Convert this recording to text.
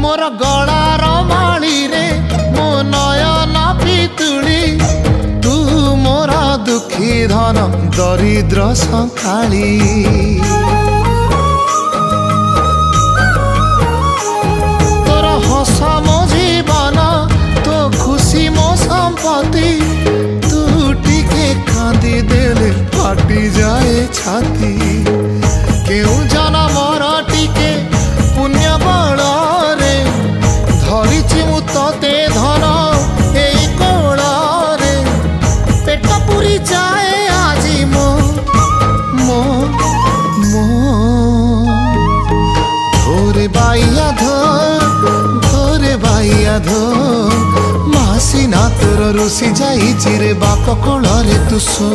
मोर गलार माली रे मो नयन पितुली तू मोर दुखी धन दरिद्र संकाली तोर हस मो जीवन तो खुशी मो संपत्ति तू टिके कांदी देले फाटी जाए छाती केउ जनमर टिके पुण्य बल रे धरिछि मु तते धन एई कोल रे पेट पुरी जाए आजी मो मो मो धोरे बाइया धोरे बाइया धो मासी ना तोर रुसी जाई चिरे बाप कोल रे तू सो